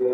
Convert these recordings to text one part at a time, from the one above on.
يا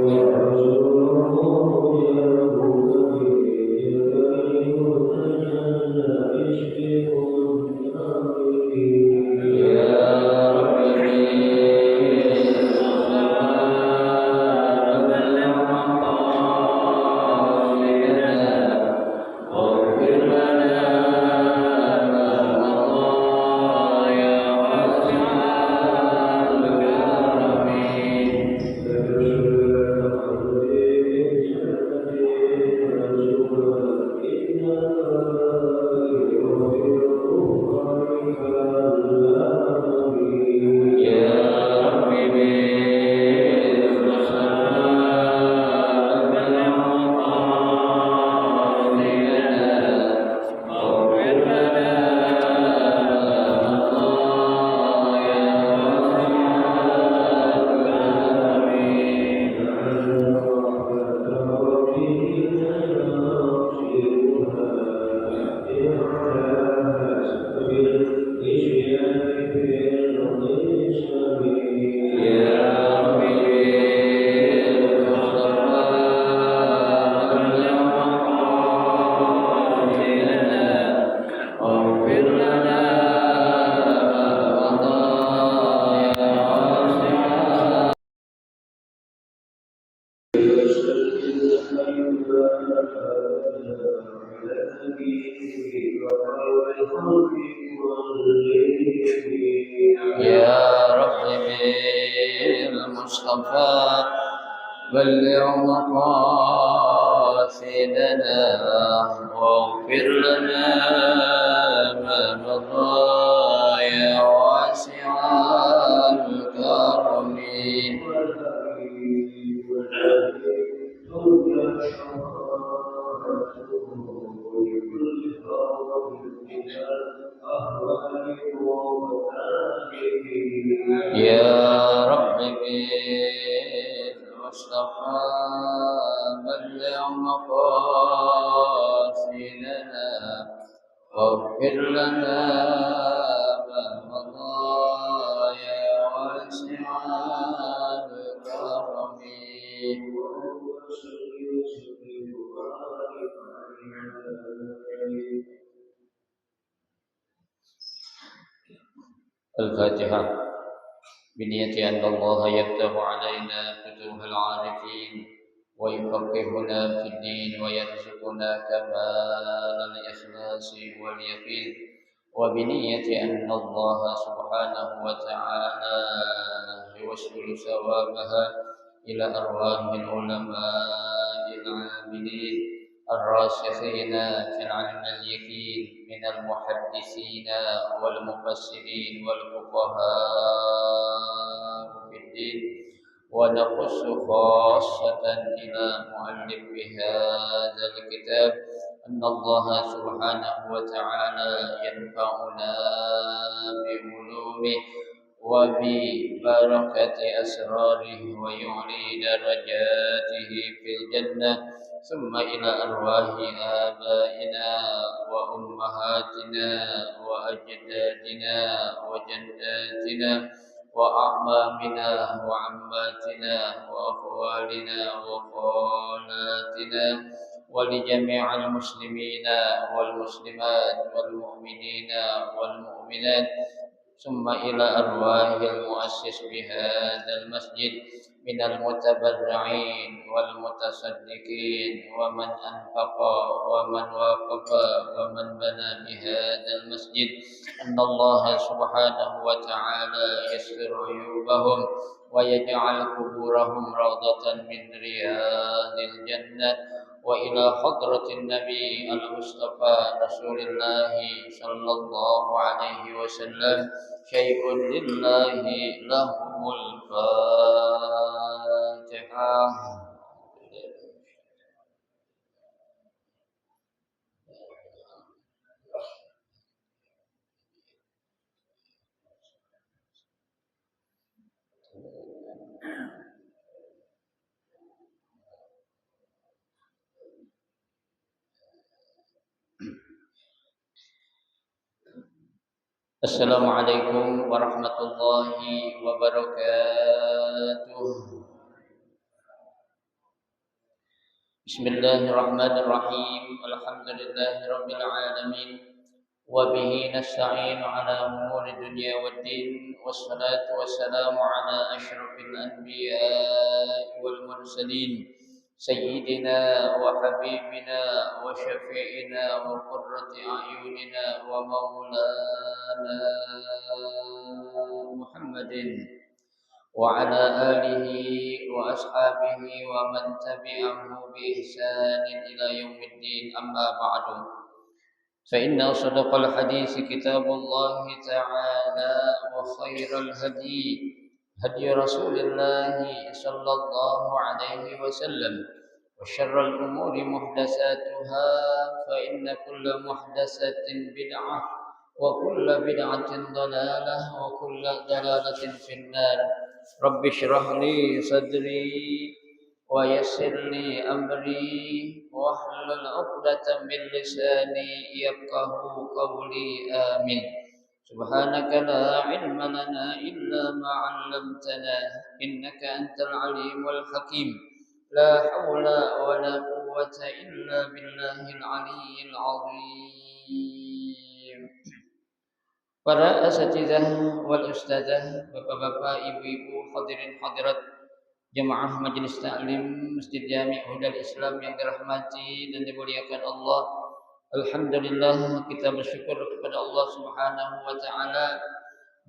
رب بالمصطفى بلغ مقاصدنا واغفر لنا ما مضى يا واسع الكرم. يا رب بالمصطفى بلغ مقاصدنا واغفر لنا ما مضى يا واسع الكرم. الفاتحة. بنية أن الله يفتح علينا فتوح العارفين ويفقهنا في الدين ويرزقنا كمال الإخلاص واليقين، وبنية أن الله سبحانه وتعالى يوصل ثوابها إلى أرواح العلماء العاملين الراسخين في العلم اليقين من المحدثين والمفسرين والفقهاء في الدين، ونخص خاصة إلى مؤلف هذا الكتاب أن الله سبحانه وتعالى ينفعنا بعلومه وببركة أسراره ويعلي درجاته في الجنة، ثم إلى أرواح آبائنا وأمهاتنا وأجدادنا وجداتنا وأعمامنا وعماتنا وأخوالنا وخالاتنا ولجميع المسلمين والمسلمات والمؤمنين والمؤمنات، ثم إلى أرواح المؤسس بهذا المسجد من المتبرعين والمتصدقين ومن أنفق ومن وقف ومن بنى بهذا المسجد، أن الله سبحانه وتعالى يستر عيوبهم ويجعل قبورهم روضة من رياض الجنة. وإلى حضرة النبي المصطفى رسول الله صلى الله عليه وسلم شيء لله لهم الفاتحة. Assalamualaikum warahmatullahi wabarakatuh. Bismillahirrahmanirrahim. Alhamdulillahirabbil alamin. Wa bihi nasta'inu ala umuri dunya waddin. Wassalatu wassalamu ala asyrafil anbiya'i wal mursalin. Sayyidina wa habibina wa syafi'ina wa qurrati a'yunina wa maulana Muhammadin وعلى آله وأصحابه ومن تبعه بإحسان إلى يوم الدين أما بعد فإن أصدق الحديث كتاب الله تعالى وخير الهدي هدي رسول الله صلى الله عليه وسلم وشر الأمور محدثاتها فإن كل محدثة بدعة وكل بدعة ضلالة وكل ضلالة في النار رب اشرح لي صدري ويسر لي أمري واحلل عقدة من لساني يفقه قولي آمين سبحانك لا علم لنا إلا ما علمتنا إنك أنت العليم الحكيم لا حول ولا قوة إلا بالله العلي العظيم. Para asatizah wal ustazah, bapak-bapak, ibu-ibu, hadirin hadirat jemaah majelis taklim Masjid Jami' Hudal Islam yang dirahmati dan dimuliakan Allah. Alhamdulillah, kita bersyukur kepada Allah Subhanahu wa taala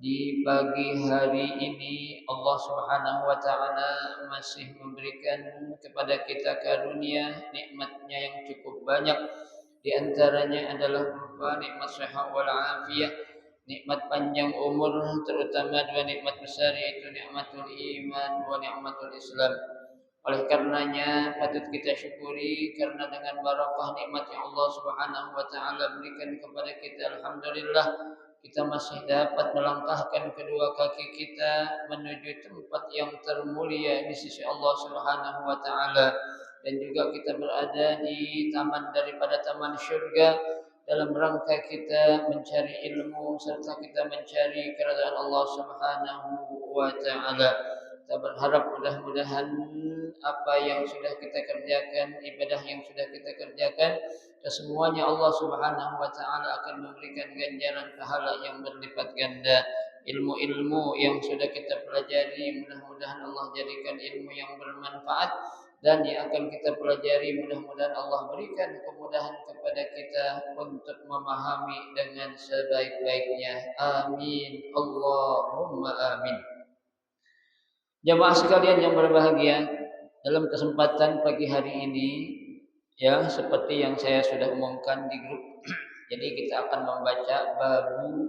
di pagi hari ini Allah Subhanahu wa taala masih memberikan kepada kita karunia nikmatnya yang cukup banyak. Di antaranya adalah berupa nikmat sehat wal afiyah, nikmat panjang umur, terutama dua nikmat besar yaitu nikmatul iman wa nikmatul Islam. Oleh karenanya patut kita syukuri karena dengan barakah nikmat yang Allah Subhanahu wa taala berikan kepada kita, alhamdulillah kita masih dapat melangkahkan kedua kaki kita menuju tempat yang termulia di sisi Allah Subhanahu wa taala, dan juga kita berada di taman daripada taman syurga dalam rangka kita mencari ilmu serta kita mencari keridhaan Allah Subhanahu wa taala. Kita berharap mudah-mudahan apa yang sudah kita kerjakan, ibadah yang sudah kita kerjakan, kesemuanya Allah Subhanahu wa taala akan memberikan ganjaran pahala yang berlipat ganda. Ilmu-ilmu yang sudah kita pelajari mudah-mudahan Allah jadikan ilmu yang bermanfaat, dan yang akan kita pelajari mudah-mudahan Allah berikan kemudahan kepada kita untuk memahami dengan sebaik-baiknya. Amin. Allahumma amin. Jamaah sekalian yang berbahagia, dalam kesempatan pagi hari ini ya seperti yang saya sudah umumkan di grup, jadi kita akan membaca babu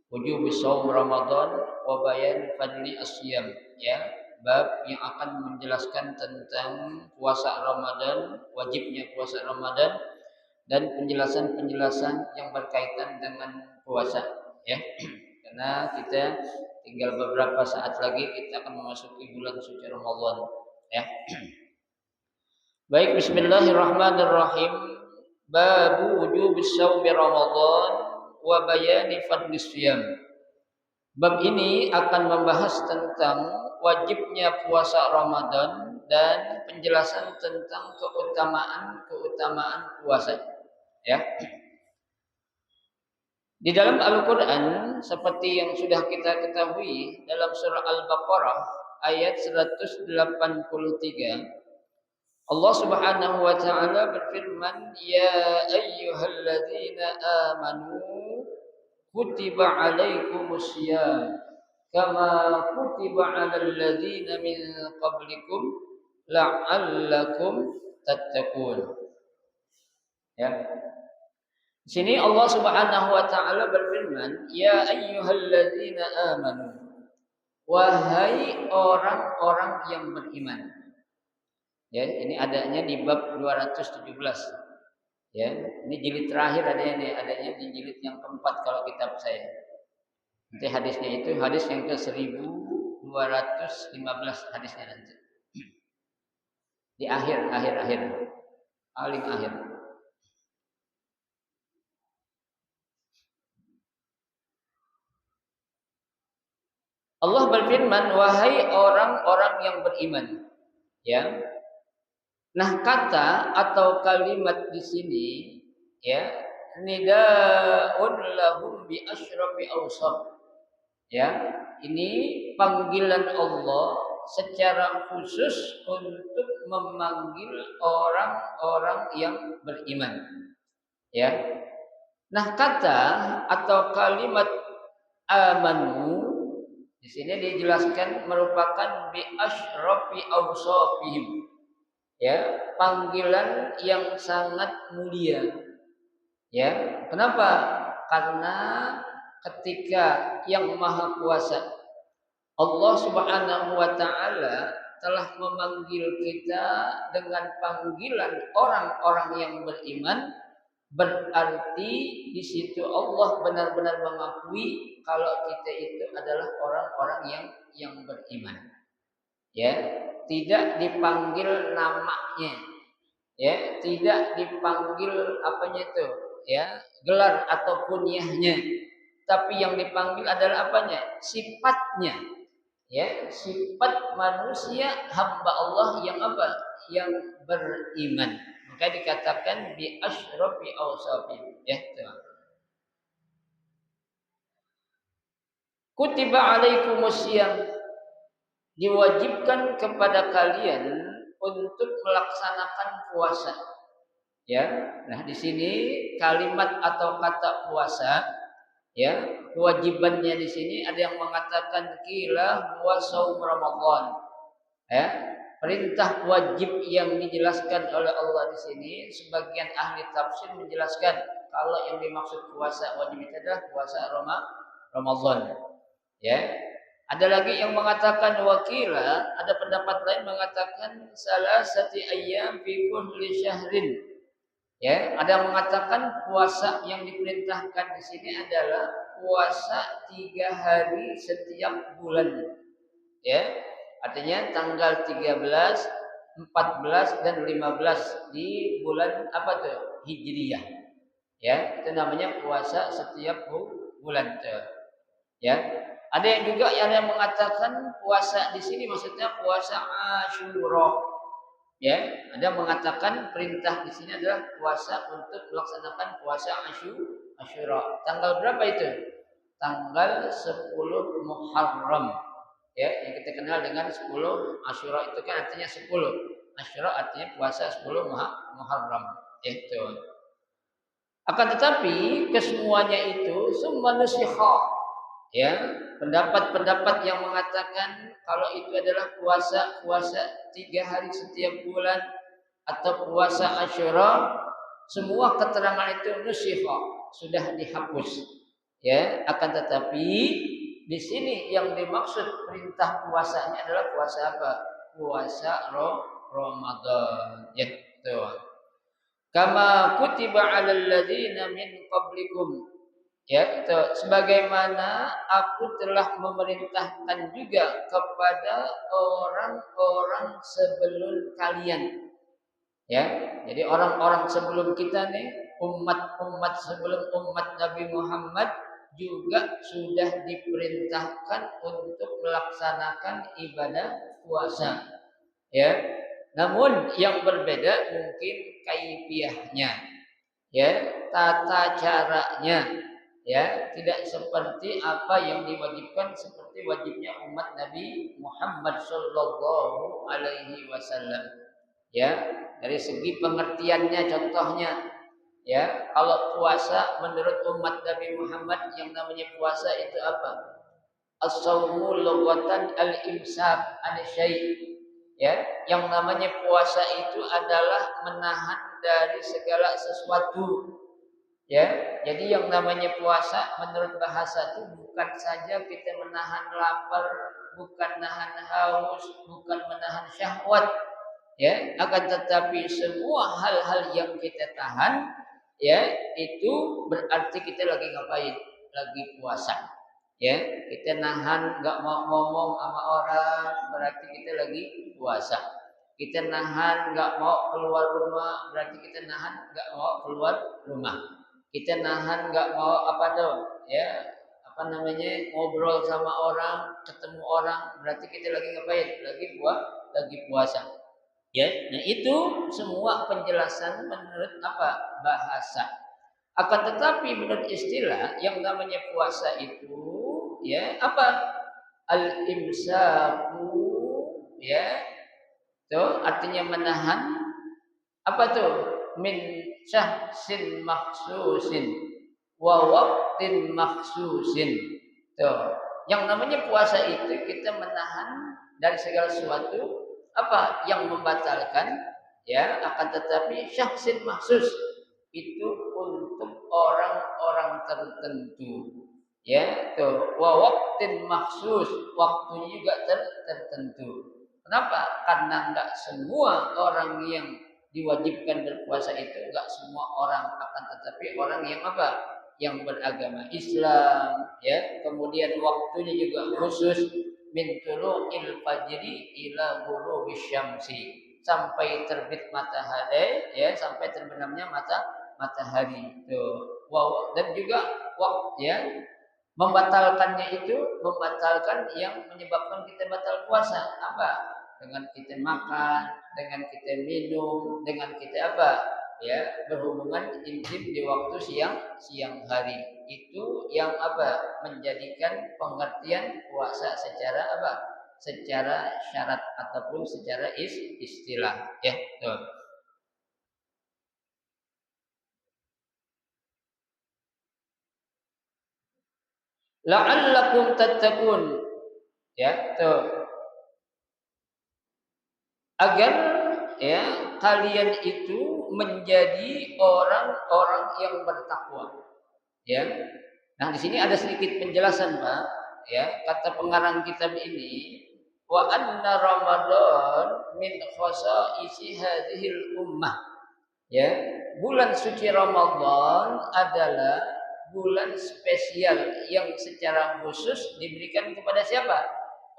wujub shaum Ramadan wa bayan fadli asyam, ya, bab yang akan menjelaskan tentang puasa Ramadan, wajibnya puasa Ramadan, dan penjelasan-penjelasan yang berkaitan dengan puasa, ya. Karena kita tinggal beberapa saat lagi kita akan memasuki bulan suci Ramadan, ya. Baik, bismillahirrahmanirrahim. Babu wujub shaum Ramadan wa bayani fadli siyam. Bab ini akan membahas tentang wajibnya puasa Ramadan dan penjelasan tentang keutamaan puasa, ya. Di dalam Al-Qur'an seperti yang sudah kita ketahui dalam surah Al-Baqarah ayat 183, Allah Subhanahu wa taala berfirman, "Ya ayyuhalladzina amanu kutiba alaikumusiyam kama kutiba 'alal ladzina min qablikum la'allakum tattaqun." Ya. Di sini Allah Subhanahu wa taala berfirman, "Ya ayyuhalladzina amanu." Wahai orang-orang yang beriman. Ya, ini adanya di bab 217. Ya, ini jilid terakhir adanya di jilid yang keempat kalau kitab saya. Nanti hadisnya itu hadis yang ke 1215 hadisnya nanti. Di akhir paling akhir. Allah berfirman, wahai orang-orang yang beriman, ya, Nah, kata atau kalimat di sini ya nidaun lahum bi asyrafi awsaf. Ya, ini panggilan Allah secara khusus untuk memanggil orang-orang yang beriman. Ya. Nah, kata atau kalimat amanu di sini dijelaskan merupakan bi asyrafi awsafihim. Ya, panggilan yang sangat mulia. Ya, kenapa? Karena ketika yang Maha Kuasa Allah Subhanahu wa taala telah memanggil kita dengan panggilan orang-orang yang beriman, berarti di situ Allah benar-benar mengakui kalau kita itu adalah orang-orang yang beriman. Ya, tidak dipanggil namanya, ya, tidak dipanggil apanya itu, ya, gelar atau kunyahnya, tapi yang dipanggil adalah apanya? Sifatnya, ya, sifat manusia hamba Allah yang apa? Yang beriman. Maka dikatakan bi asyrafi awsafi, ya, teman. Kutiba alaikumusiyam, diwajibkan kepada kalian untuk melaksanakan puasa. Ya, nah di sini kalimat atau kata puasa, ya, kewajibannya di sini ada yang mengatakan qila huwa shaum Ramadan. Ya, perintah wajib yang dijelaskan oleh Allah di sini, sebagian ahli tafsir menjelaskan kalau yang dimaksud puasa wajib itu adalah puasa Ramadan. Ya, ada lagi yang mengatakan wakila, ada pendapat lain mengatakan salasati ayyam fi kulli syahrin. Ya, ada yang mengatakan puasa yang diperintahkan di sini adalah puasa 3 hari setiap bulan. Ya, artinya tanggal 13, 14 dan 15 di bulan apa tuh? Hijriyah. Ya, itu namanya puasa setiap bulan tuh. Ya. Ada yang juga yang mengatakan puasa di sini maksudnya puasa Asyura. Ya, ada yang mengatakan perintah di sini adalah puasa untuk melaksanakan puasa Asyura. Tanggal berapa itu? Tanggal 10 Muharram. Ya, yang kita kenal dengan 10 Asyura itu kan artinya 10. Asyura artinya puasa 10 Muharram. Itu. Akan tetapi kesemuanya itu semua nusikha. Ya, pendapat-pendapat yang mengatakan kalau itu adalah puasa 3 hari setiap bulan atau puasa Asyura, semua keterangan itu nusikha, sudah dihapus. Ya, akan tetapi di sini yang dimaksud perintah puasanya adalah puasa apa? Puasa Ramadan. Ya, betul. Kama kutiba 'alal ladzina min qablikum. Ya, itu sebagaimana aku telah memerintahkan juga kepada orang-orang sebelum kalian. Ya, jadi orang-orang sebelum kita nih, umat-umat sebelum umat Nabi Muhammad juga sudah diperintahkan untuk melaksanakan ibadah puasa. Ya, namun yang berbeda mungkin kaifiahnya, ya, tata caranya. Ya, tidak seperti apa yang diwajibkan seperti wajibnya umat Nabi Muhammad sallallahu alaihi wasallam. Ya, dari segi pengertiannya contohnya, ya, kalau puasa menurut umat Nabi Muhammad yang namanya puasa itu apa? As-saumu lughatan al-imsak an syai'. Ya, yang namanya puasa itu adalah menahan dari segala sesuatu. Ya, jadi yang namanya puasa menurut bahasa itu bukan saja kita menahan lapar, bukan menahan haus, bukan menahan syahwat, ya, akan tetapi semua hal-hal yang kita tahan, ya, itu berarti kita lagi ngapain? Lagi puasa. Ya, kita nahan nggak mau ngomong sama orang, berarti kita lagi puasa. Kita nahan nggak mau keluar rumah, berarti kita nahan nggak mau keluar rumah. Kita nahan nggak mau apa tuh, ya, apa namanya, ngobrol sama orang, ketemu orang, berarti kita lagi ngapain? Lagi puasa. Ya, nah itu semua penjelasan menurut apa? Bahasa. Akan tetapi menurut istilah yang namanya puasa itu ya apa? Al-imsaku ya. Tuh artinya menahan apa tuh? Min syahsin maksusin wa waqtin maksusin. Tuh. Yang namanya puasa itu kita menahan dari segala sesuatu apa yang membatalkan ya, akan tetapi syahsin maksus itu untuk orang-orang tertentu. Ya, tuh wa waqtin maksus, waktunya juga tertentu. Kenapa? Karena enggak semua orang yang diwajibkan berpuasa itu enggak semua orang, akan tetapi orang yang apa? Yang beragama Islam, ya. Kemudian waktunya juga khusus min tulu'il fajri ila ghurubisy syamsi, sampai terbit matahari ya, sampai terbenamnya matahari. Tuh. Wow, dan juga waktu ya, membatalkannya itu membatalkan yang menyebabkan kita batal puasa apa? Dengan kita makan, dengan kita minum, dengan kita apa? Ya, berhubungan intim di waktu siang hari. Itu yang apa? Menjadikan pengertian puasa secara apa? Secara syarat ataupun secara istilah. Ya, tuh. La'allakum tattaqun. Ya, tuh. Agar ya kalian itu menjadi orang-orang yang bertakwa. Ya. Nah, di sini ada sedikit penjelasan, Pak. Ya, kata pengarang kitab ini, wa anna Ramadan min khasaisi hadhil ummah. Ya, bulan suci Ramadan adalah bulan spesial yang secara khusus diberikan kepada siapa?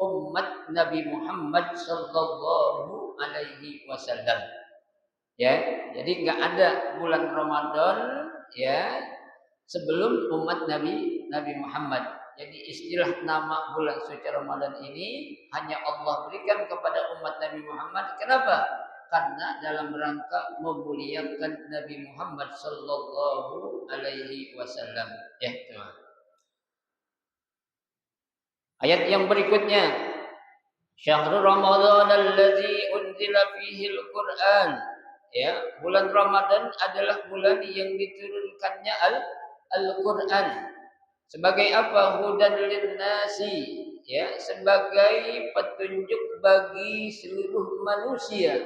Umat Nabi Muhammad sallallahu alaihi wasallam. Ya, jadi nggak ada bulan Ramadan ya sebelum umat Nabi Muhammad. Jadi istilah nama bulan suci Ramadan ini hanya Allah berikan kepada umat Nabi Muhammad. Kenapa? Karena dalam rangka memuliakan Nabi Muhammad sallallahu alaihi wasallam. Ya, teman. Ayat yang berikutnya, Syahrul Ramadan alladzi unzila fihi al-Qur'an. Ya, bulan Ramadan adalah bulan yang diturunkannya Al-Qur'an. Sebagai apa? Hudan linnasi, ya, sebagai petunjuk bagi seluruh manusia.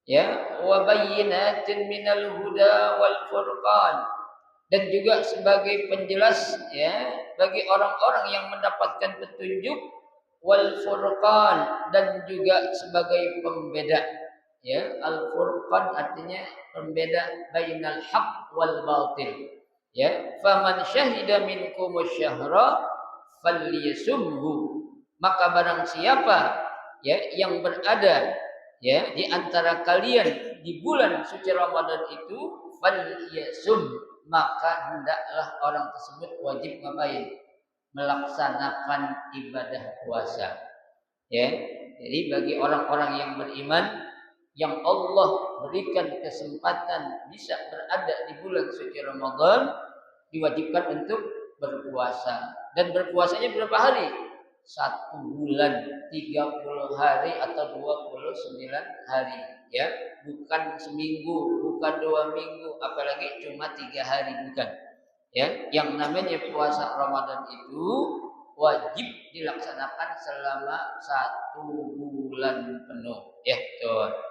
Ya, wa bayyinatin minal huda wal furqan, dan juga sebagai penjelas ya bagi orang-orang yang mendapatkan petunjuk, wal furqan, dan juga sebagai pembeda. Ya, al furqan artinya pembeda bainal haq wal batil. Ya, faman syahida minkum syahra falyasumhu, maka barang siapa ya yang berada ya di antara kalian di bulan suci Ramadan itu, falyasum, maka hendaklah orang tersebut wajib ngapain? Melaksanakan ibadah puasa. Ya, jadi bagi orang-orang yang beriman yang Allah berikan kesempatan bisa berada di bulan suci Ramadan, diwajibkan untuk berpuasa. Dan berpuasanya berapa hari? 1 bulan, 30 hari atau 29 hari. Ya, bukan seminggu, bukan 2 minggu, apalagi cuma 3 hari, bukan. Ya, yang namanya puasa Ramadan itu wajib dilaksanakan selama 1 bulan penuh. Ya, tuh.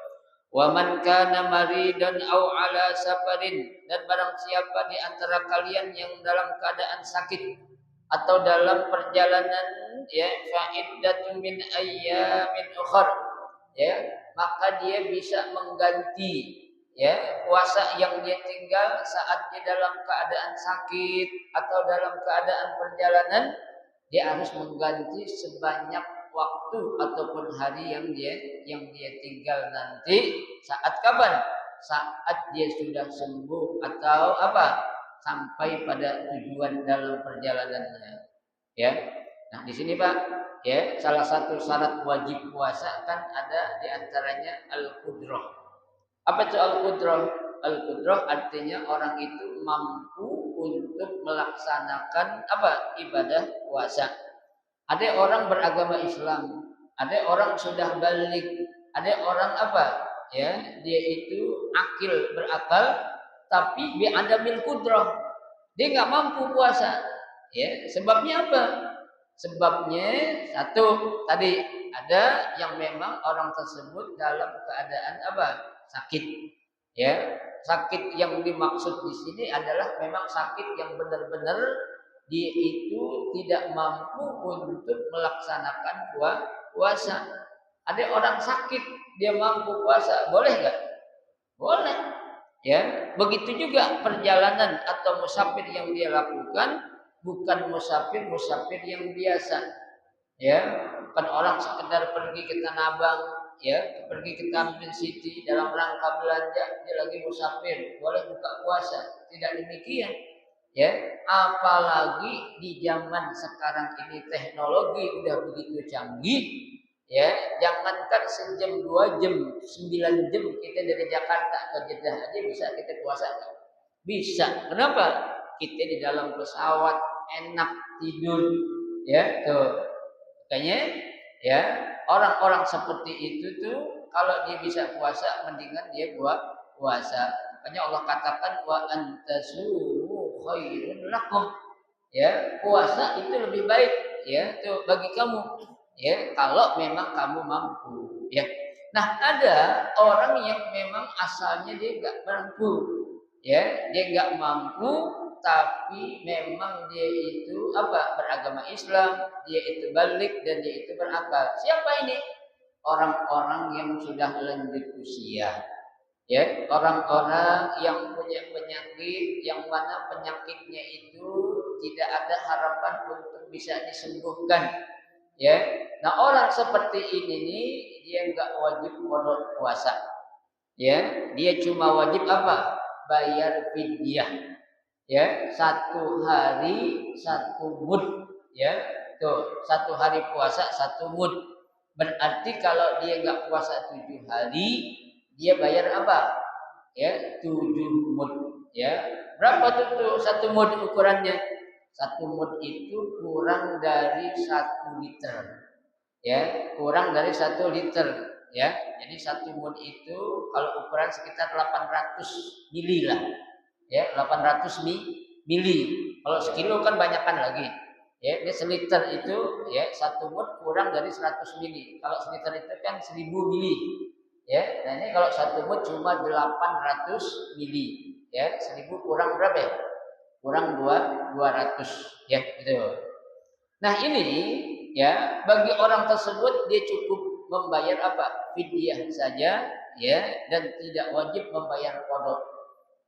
Wa man kana maridan aw ala safarin, dan barang siapa di antara kalian yang dalam keadaan sakit atau dalam perjalanan ya, fa iddatun min ayyamin ukhra, ya, maka dia bisa mengganti ya puasa yang dia tinggal saat dia dalam keadaan sakit atau dalam keadaan perjalanan. Dia harus mengganti sebanyak waktu ataupun hari yang dia tinggal nanti. Saat kapan? Saat dia sudah sembuh atau apa? Sampai pada tujuan dalam perjalanannya. Ya. Nah, di sini Pak, Ya, salah satu syarat wajib puasa kan ada diantaranya al-qudrah. Apa itu al-qudrah? Al-qudrah artinya orang itu mampu untuk melaksanakan apa? Ibadah puasa. Ada orang beragama Islam, ada orang sudah balik, ada orang apa? Ya, dia itu akil berakal, tapi dia ada qudrah. Dia nggak mampu puasa. Ya, sebabnya apa? Sebabnya satu tadi ada yang memang orang tersebut dalam keadaan apa? Sakit. Ya, sakit yang dimaksud di sini adalah memang sakit yang benar-benar dia itu tidak mampu untuk melaksanakan puasa. Ada orang sakit dia mampu puasa, boleh nggak? Boleh. Ya, begitu juga perjalanan atau musafir yang dia lakukan bukan musafir yang biasa. Ya, bukan orang sekedar pergi ke Tanah Abang, ya, pergi ke Tamrin City dalam rangka belanja, dia lagi musafir, boleh buka puasa. Tidak demikian. Ya, apalagi di zaman sekarang ini teknologi udah begitu canggih. Ya, jangankan sejam 2 jam, 9 jam kita dari Jakarta ke Jeddah aja bisa kita puasa. Bisa. Kenapa? Kita di dalam pesawat enak tidur. Ya, tuh. Makanya ya, orang-orang seperti itu tuh kalau dia bisa puasa mendingan dia buat puasa. Makanya Allah katakan wa antasumu khairun lakum. Ya, puasa itu lebih baik ya tuh bagi kamu. Ya, kalau memang kamu mampu, ya. Nah, ada orang yang memang asalnya dia nggak mampu, ya, dia nggak mampu, tapi memang dia itu apa? Beragama Islam, dia itu balik dan dia itu berakal. Siapa ini? Orang-orang yang sudah lanjut usia, ya, orang-orang yang punya penyakit, yang mana penyakitnya itu tidak ada harapan untuk bisa disembuhkan. Ya, nah orang seperti ini nih dia nggak wajib qada puasa. Ya, dia cuma wajib apa? Bayar fidyah. Ya, 1 hari 1 mud. Ya, tuh 1 hari puasa 1 mud. Berarti kalau dia nggak puasa 7 hari, dia bayar apa? Ya, 7 mud. Ya, berapa tuh 1 mud ukurannya? 1 mud itu kurang dari 1 liter, ya, kurang dari 1 liter, ya. Jadi 1 mud itu kalau ukuran sekitar 800 mili lah, ya, 800 mili. Kalau sekilo kan banyakkan lagi, ya. Ini seliter itu, ya, 1 mud kurang dari 100 mili. Kalau seliter itu kan 1000 mili, ya. Nah ini kalau 1 mud cuma 800 mili, ya. 1000 kurang berapa ya? Kurang 200, ya, gitu. Nah ini ya bagi orang tersebut dia cukup membayar apa? Fidyah saja, ya, dan tidak wajib membayar qada.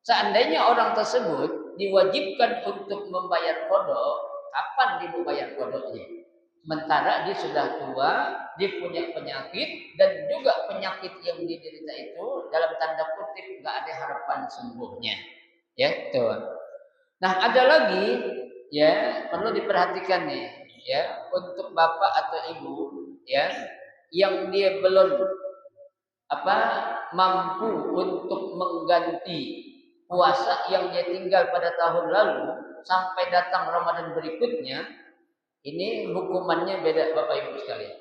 Seandainya orang tersebut diwajibkan untuk membayar qada, kapan dia membayar qadanya? Sementara dia sudah tua, dia punya penyakit dan juga penyakit yang diderita itu dalam tanda kutip nggak ada harapan sembuhnya, ya, tuh. Nah, ada lagi ya perlu diperhatikan nih ya untuk bapak atau ibu ya yang dia belum apa mampu untuk mengganti puasa yang dia tinggal pada tahun lalu sampai datang Ramadan berikutnya, ini hukumannya beda bapak ibu sekalian.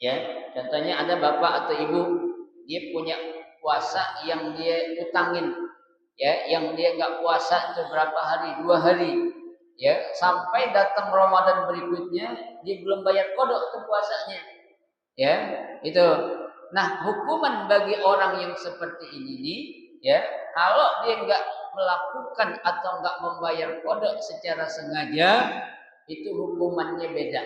Ya, contohnya ada bapak atau ibu dia punya puasa yang dia utangin, ya, yang dia nggak puasa itu berapa hari, 2 hari, ya, sampai datang Ramadan berikutnya dia belum bayar kodok ke puasanya, ya, itu. Nah, hukuman bagi orang yang seperti ini nih, ya, kalau dia nggak melakukan atau nggak membayar kodok secara sengaja, itu hukumannya beda.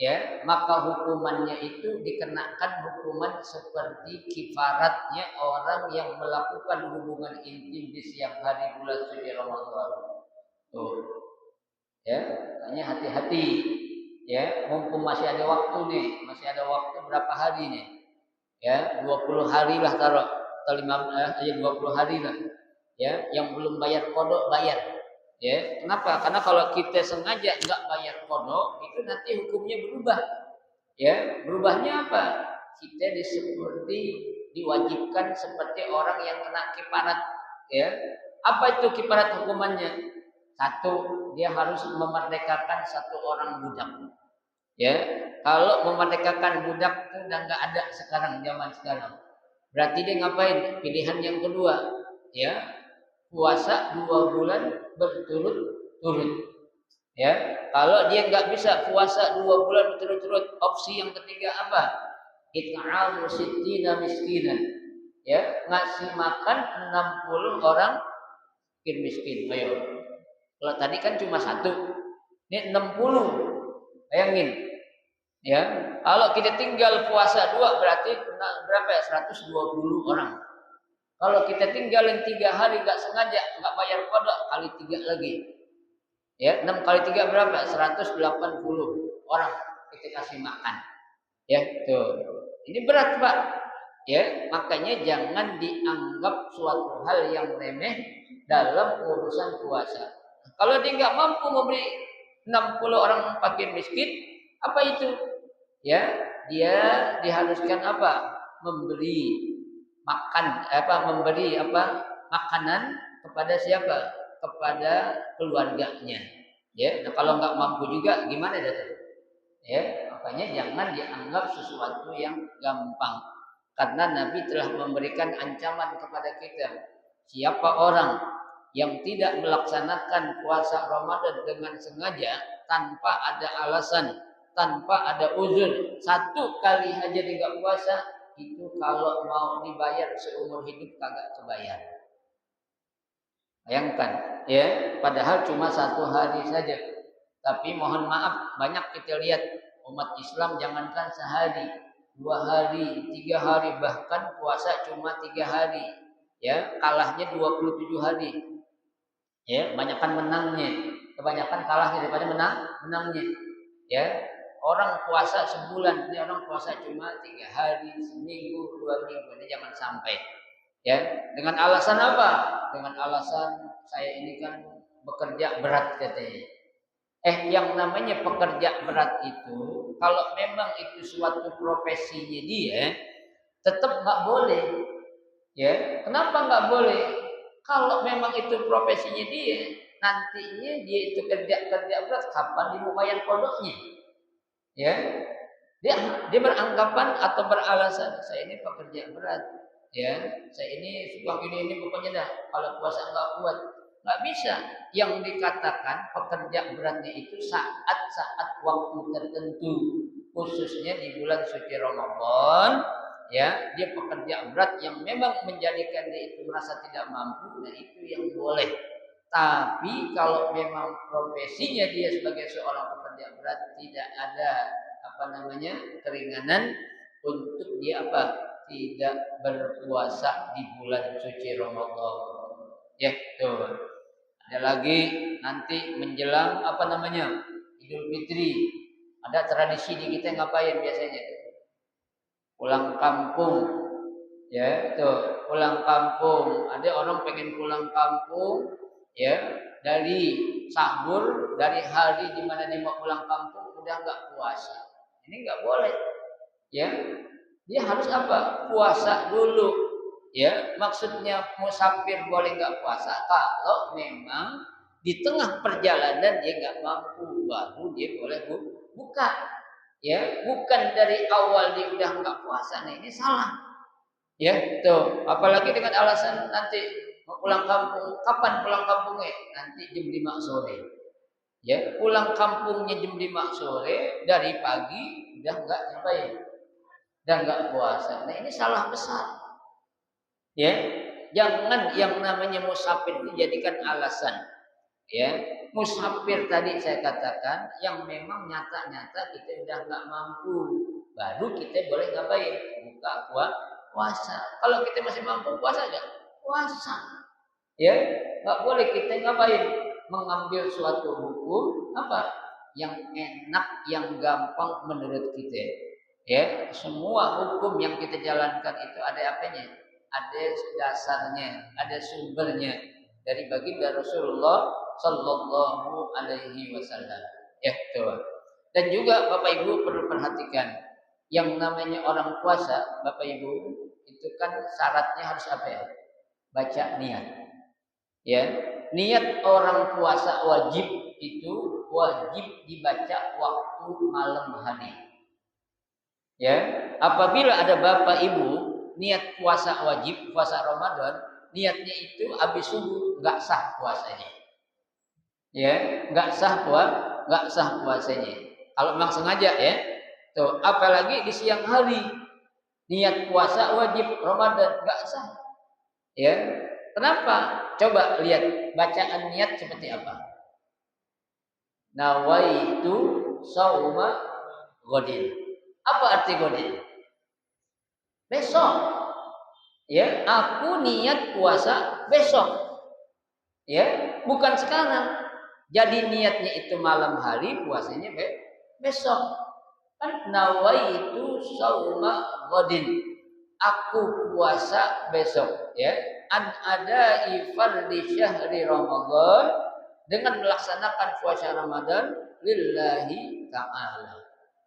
Ya, maka hukumannya itu dikenakan hukuman seperti kifaratnya orang yang melakukan hubungan intim di siang hari bulan suci Ramadan. Tuh, ya, makanya hati-hati, ya, mumpung masih ada waktu nih, masih ada waktu berapa hari nih, ya, 20 hari lah taruh, atau 20 hari lah, ya, yang belum bayar kodok bayar, Ya, kenapa? Karena kalau kita sengaja nggak bayar qada, itu nanti hukumnya berubah. Ya, berubahnya apa? Kita seperti diwajibkan seperti orang yang kena kifarat. Ya, apa itu kifarat hukumannya? Satu, dia harus memerdekakan satu orang budak. Ya, kalau memerdekakan budak itu udah nggak ada sekarang, zaman sekarang. Berarti dia ngapain? Pilihan yang kedua, ya, puasa 2 bulan berturut-turut. Ya, kalau dia nggak bisa puasa 2 bulan berturut-turut, opsi yang ketiga apa? It'amu sittina miskinan. Ya, ngasih makan 60 orang miskin. Ayo. Kalau tadi kan cuma satu, ini 60. Bayangin. Ya, kalau kita tinggal puasa 2 berarti berapa ya? 120 orang. Kalau kita tinggalin 3 hari nggak sengaja, nggak bayar qada, kali 3 lagi. Ya, 6 kali 3 berapa? 180 orang kita kasih makan. Ya, tuh. Ini berat, Pak. Ya, makanya jangan dianggap suatu hal yang remeh dalam urusan puasa. Kalau dia nggak mampu memberi 60 orang fakir miskin, apa itu? Ya, dia diharuskan apa? Memberi makanan kepada siapa? Kepada keluarganya. Ya, nah kalau nggak mampu juga gimana datang? Ya, makanya jangan dianggap sesuatu yang gampang. Karena Nabi telah memberikan ancaman kepada kita. Siapa orang yang tidak melaksanakan puasa Ramadan dengan sengaja tanpa ada alasan, tanpa ada uzur, 1 kali aja dia nggak puasa, itu kalau mau dibayar seumur hidup kagak kebayar. Bayangkan, ya, padahal cuma 1 hari saja. Tapi mohon maaf, banyak kita lihat umat Islam jangankan sehari, 2 hari, 3 hari, bahkan puasa cuma 3 hari. Ya, kalahnya 27 hari. Ya, kebanyakan menangnya, kebanyakan kalahnya daripada menangnya. Ya, orang puasa sebulan, ini orang puasa cuma 3 hari, seminggu, 2 minggu, ini jangan sampai. Ya, dengan alasan apa? Dengan alasan saya ini kan bekerja berat katanya. Yang namanya pekerja berat itu, kalau memang itu suatu profesinya dia, tetap nggak boleh. Ya, kenapa nggak boleh? Kalau memang itu profesinya dia, nantinya dia itu kerja berat, kapan dia mau bayar kodoknya? Ya, dia beranggapan atau beralasan saya ini pekerja berat. Ya, saya ini suka ini pokoknya dah. Kalau puasa nggak kuat, nggak bisa. Yang dikatakan pekerja beratnya itu saat-saat waktu tertentu, khususnya di bulan suci Ramadan. Ya, dia pekerja berat yang memang menjadikan dia itu merasa tidak mampu, nah itu yang boleh. Tapi kalau memang profesinya dia sebagai seorang pekerja berat, tidak ada keringanan untuk dia tidak berpuasa di bulan suci Ramadan. Ya, tuh. Ada lagi nanti menjelang Idul Fitri. Ada tradisi di kita ngapain biasanya? Pulang kampung. Ya, tuh, pulang kampung. Ada orang pengen pulang kampung, ya, dari sahur, dari hari di mana dia mau pulang kampung udah nggak puasa. Ini nggak boleh. Ya, dia harus puasa dulu. Ya, maksudnya musafir boleh nggak puasa kalau memang di tengah perjalanan dia nggak mampu, baru dia boleh buka. Ya, bukan dari awal dia udah nggak puasa. Nah, ini salah. Ya, tuh. Apalagi dengan alasan nanti mau pulang kampung. Kapan pulang kampungnya? Nanti jam 5 sore. Ya, pulang kampungnya jam 5 sore, dari pagi udah nggak ngapain, udah nggak puasa. Nah, ini salah besar. Ya, jangan yang namanya musafir dijadikan alasan. Ya, musafir tadi saya katakan yang memang nyata-nyata kita udah nggak mampu, baru kita boleh ngapain? Buka puasa. Kalau kita masih mampu puasa nggak? Puasa. Ya, nggak boleh kita ngapain? Mengambil suatu hukum yang enak, yang gampang menurut kita. Ya, semua hukum yang kita jalankan itu ada apanya? Ada dasarnya, ada sumbernya dari baginda Rasulullah sallallahu alaihi wasallam. Ya, tuh. Dan juga Bapak Ibu perlu perhatikan yang namanya orang puasa, Bapak Ibu, itu kan syaratnya harus apa ya? Baca niat. Ya, niat orang puasa wajib itu wajib dibaca waktu malam hari. Ya, apabila ada Bapak Ibu niat puasa wajib, puasa Ramadan, niatnya itu habis subuh nggak sah puasanya. Ya, nggak sah puasanya. Kalau memang sengaja ya. Tuh, apalagi di siang hari niat puasa wajib Ramadan nggak sah. Ya. Kenapa? Coba lihat bacaan niat seperti apa. Nawaitu sauma godin. Apa arti godin? Besok. Ya, aku niat puasa besok. Ya, bukan sekarang. Jadi niatnya itu malam hari, puasanya besok. Kan nawaitu sauma godin. Aku puasa besok, ya. An ada ifardhi syahri Ramadan, dengan melaksanakan puasa Ramadan lillahi ta'ala.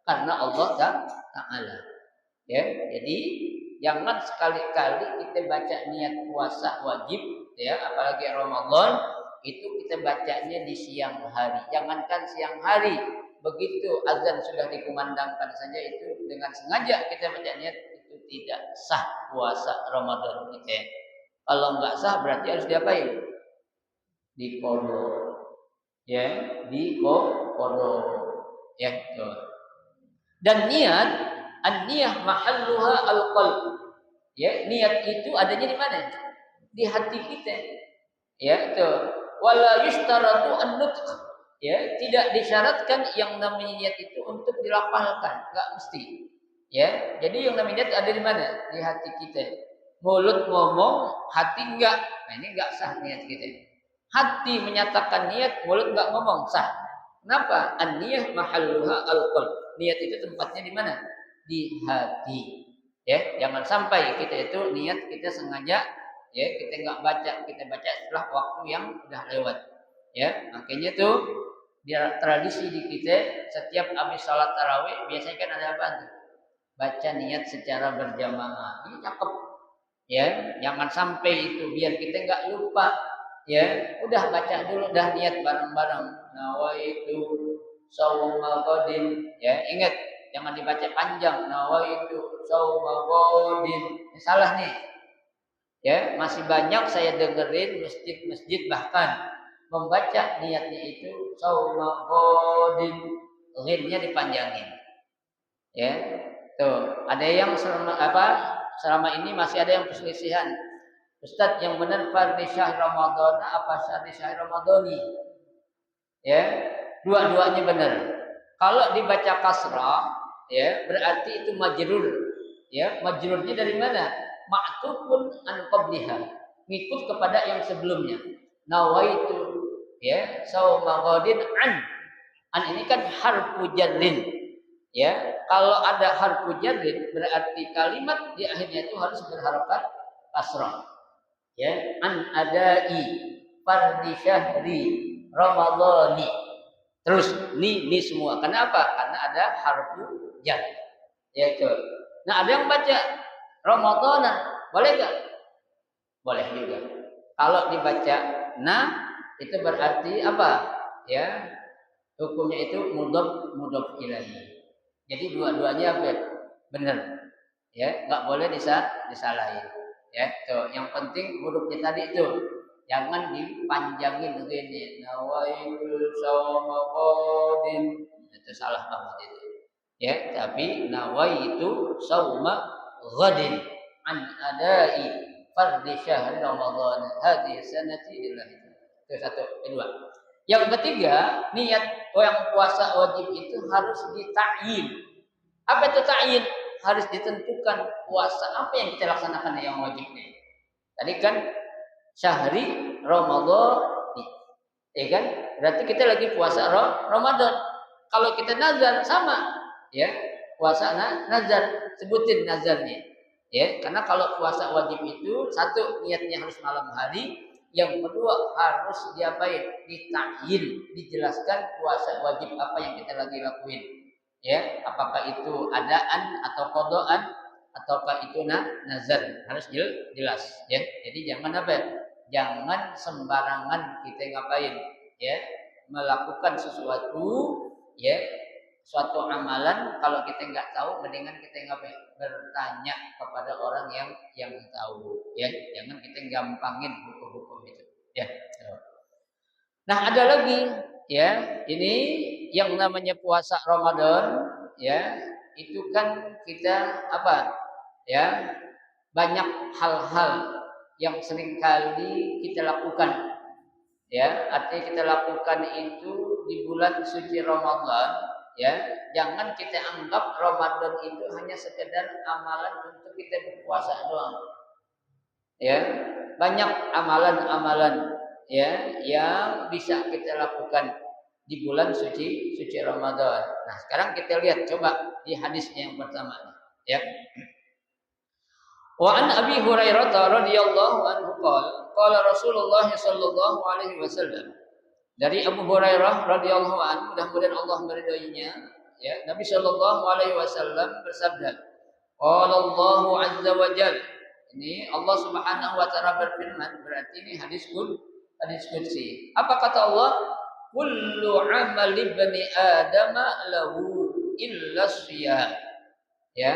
Karena Allah Ta'ala. Ya, jadi jangan sekali-kali kita baca niat puasa wajib, ya, apalagi Ramadan itu kita bacanya di siang hari. Jangankan siang hari, begitu azan sudah dikumandangkan saja itu dengan sengaja kita baca niat, itu tidak sah puasa Ramadan kita. Kalau nggak sah berarti harus diapain? Diqadha. Ya, diqadha. Ya, tuh. Dan niat, an-niyah mahalluha al-qalb. Ya, niat itu adanya di mana? Di hati kita. Ya, tuh. Wala yustaratu an-nutq. Ya, tidak disyaratkan yang namanya niat itu untuk dilafalkan, enggak mesti. Ya, jadi yang namanya niat ada di mana? Di hati kita. Mulut ngomong, hati enggak. Nah, ini enggak sah niat kita. Hati menyatakan niat, mulut enggak ngomong, sah. Kenapa? An-niyah mahalluha al-qalb. Niat itu tempatnya di mana? Di hati. Ya, jangan sampai kita itu niat kita sengaja, ya, kita enggak baca, kita baca setelah waktu yang sudah lewat. Ya, makanya tuh biar tradisi di kita setiap habis salat tarawih biasanya kan ada apa tuh? Baca niat secara berjamaah. Ini cakep. Ya, jangan sampai itu biar kita enggak lupa. Ya, udah baca dulu dah niat bareng-bareng. Nawaitu sauma qadin. Ya, ingat jangan dibaca panjang. Nawaitu sauma qadin. Ini salah nih. Ya, masih banyak saya dengerin masjid-masjid bahkan membaca niatnya itu sauma qadin, ghinnya dipanjangin. Ya. Tuh, ada yang selama ini masih ada yang perselisihan. Ustaz, yang benar fardhi syahr Ramadan apa fardhi syahr Ramadhani? Ya, dua-duanya benar. Kalau dibaca kasrah, ya, berarti itu majrur. Ya, majrurnya dari mana? Ma'tufun an qabliha. Ngikut kepada yang sebelumnya. Nawaitu, ya, sauma ghadin an ini kan harfu jarrin. Ya, kalau ada harfu jarrin berarti kalimat di akhirnya itu harus berharokat kasrah. Ya, an adai fardhi syahri ramadhani. Terus ni semua. Kenapa? Karena ada harfu jar. Ya, itu. Nah, ada yang baca Ramadanan, boleh enggak? Boleh juga. Kalau dibaca itu berarti apa? Ya, hukumnya itu mudhaf ilaihi. Jadi dua-duanya benar. Ya, enggak boleh disalahin. Ya, tuh, yang penting hurufnya tadi itu jangan dipanjangin begini. Nawaitu sauma qadin. Itu salah banget itu. Ya, tapi nawaitu sauma ghadin an adai fardhi syahr Ramadan hadhihi sanati lillahi. Itu satu, kedua. Yang ketiga, niat yang puasa wajib itu harus dita'yin. Apa itu ta'yin? Harus ditentukan puasa apa yang kita laksanakan yang wajibnya. Tadi kan syahri Ramadan, ya kan? Berarti kita lagi puasa Ramadan. Kalau kita nazar sama, ya, puasa nazar, sebutin nazarnya. Ya, karena kalau puasa wajib itu satu niatnya harus malam hari, Yang kedua harus diapain? Ditakyin, dijelaskan puasa wajib apa yang kita lagi lakuin. Ya, apakah itu adaan atau qadaan ataukah itu nazar, harus jelas ya. Jadi jangan apa? Jangan sembarangan kita ngapain ya, melakukan sesuatu ya, suatu amalan kalau kita nggak tahu mendingan kita ngapain? Bertanya kepada orang yang tahu ya. Jangan kita gampangin hukum-hukum itu ya. Nah, ada lagi ya, ini yang namanya puasa Ramadan ya, itu kan kita apa? Ya, banyak hal-hal yang seringkali kita lakukan. Ya, artinya kita lakukan itu di bulan suci Ramadan, ya. Jangan kita anggap Ramadan itu hanya sekedar amalan untuk kita berpuasa doang. Ya, banyak amalan-amalan ya yang bisa kita lakukan di bulan suci Ramadan. Nah, sekarang kita lihat coba di hadisnya yang pertama ya. Wa an Abi Hurairah radhiyallahu anhu qala Rasulullah sallallahu alaihi wasallam. Dari Abu Hurairah radhiyallahu anhu, mudah-mudahan Allah meridainya, ya, Nabi sallallahu alaihi wasallam bersabda, qala Allahu azza wa jalla. Ini Allah Subhanahu wa taala berfirman, berarti ini hadis qudsi. Apa kata Allah? Kullu amali bani adama lahu illa shiyam. Ya.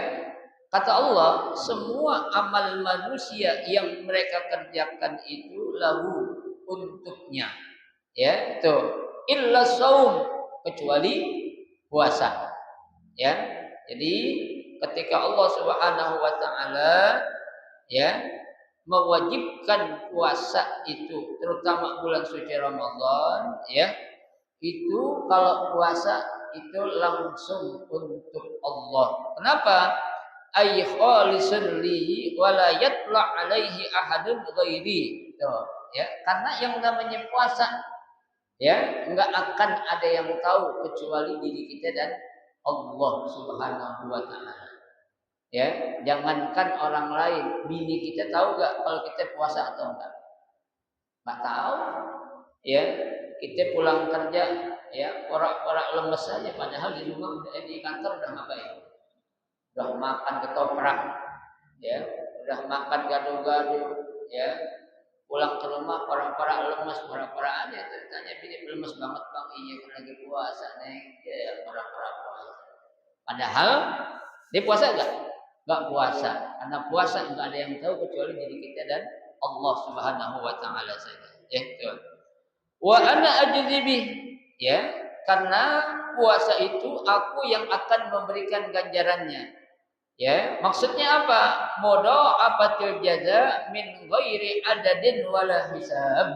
Kata Allah, semua amal manusia yang mereka kerjakan itu lahu, untuknya. Ya, itu illa shaum, kecuali puasa. Ya. Jadi ketika Allah Subhanahu wa taala ya mewajibkan puasa itu, terutama bulan suci Ramadan ya, itu kalau puasa itu langsung untuk Allah. Kenapa? Ay khalisun li wa la yatla alaihi ahadun ghairi. Tuh, ya, karena yang namanya puasa ya enggak akan ada yang tahu kecuali diri kita dan Allah Subhanahu wa taala. Ya, jangankan orang lain, bini kita tahu enggak kalau kita puasa atau enggak? Enggak tahu. Ya, kita pulang kerja ya, orang-orang lemes saja padahal di rumah di kantor udah ngapain? Udah makan ketoprak, ya, udah makan gado-gado, ya, pulang ke rumah orang-orang lemes, orang-orang aja tanya bini lemes banget bang, iya kan lagi puasa neng, ya orang-orang puasa. Padahal dia puasa enggak puasa, karena puasa enggak ada yang tahu kecuali diri kita dan Allah Subhanahu wa taala saja. Ya, betul. Wa ana ajzibi, ya, karena puasa itu aku yang akan memberikan ganjarannya. Ya, maksudnya apa? Mudha'afatul jaza min ghairi adadin wala hisab.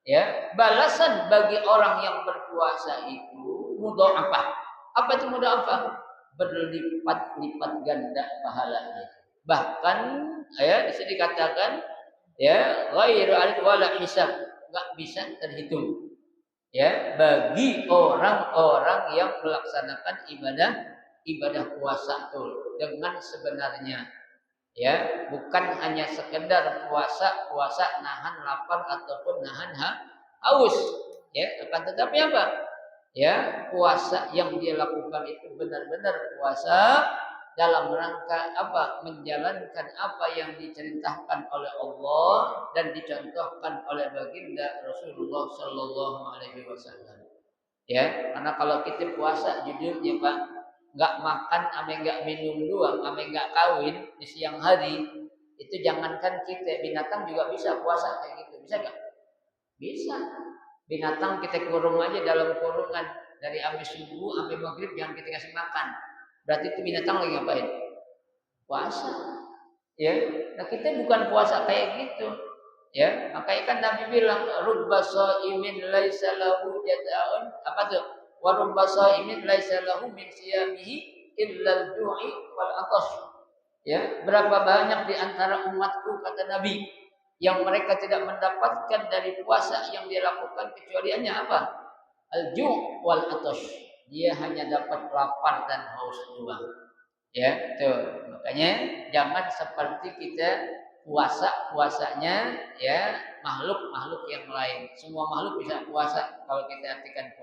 Ya, balasan bagi orang yang berpuasa itu mudha'afah. Apa itu mudha'afah? Berlipat-lipat ganda pahalanya. Bahkan ya bisa dikatakan ya ghairu adad wala hisab, enggak bisa terhitung. Ya, bagi orang-orang yang melaksanakan ibadah puasa itu dengan sebenarnya, ya, bukan hanya sekedar puasa nahan lapar ataupun nahan haus, ya, akan tetapi apa? Ya, puasa yang dia lakukan itu benar-benar puasa dalam rangka apa? Menjalankan apa yang diceritakan oleh Allah dan dicontohkan oleh baginda Rasulullah Sallallahu Alaihi Wasallam. Ya, karena kalau kita puasa judulnya Pak, nggak makan ame nggak minum doang, ame nggak kawin di siang hari, itu jangankan kita, binatang juga bisa puasa kayak gitu, bisa nggak? Bisa. Binatang kita kurung aja dalam kurungan dari habis subuh sampai maghrib, jangan kita kasih makan. Berarti itu binatang lagi ngapain? Puasa. Ya, nah kita bukan puasa kayak gitu. Ya, makanya kan Nabi bilang rubba shaimin laisa lahu jazaa'un, apa tuh? Wa rubba shaimin laisa lahu min siyamihi illa al-ju'i wal 'atash. Ya, berapa banyak di antara umatku kata Nabi yang mereka tidak mendapatkan dari puasa yang dia lakukan kecuali hanya apa? Al-ju' wal 'atash. Dia hanya dapat lapar dan haus doang. Ya, tuh. Makanya jangan seperti kita puasanya ya makhluk-makhluk yang lain. Semua makhluk bisa puasa kalau kita artikan puasa.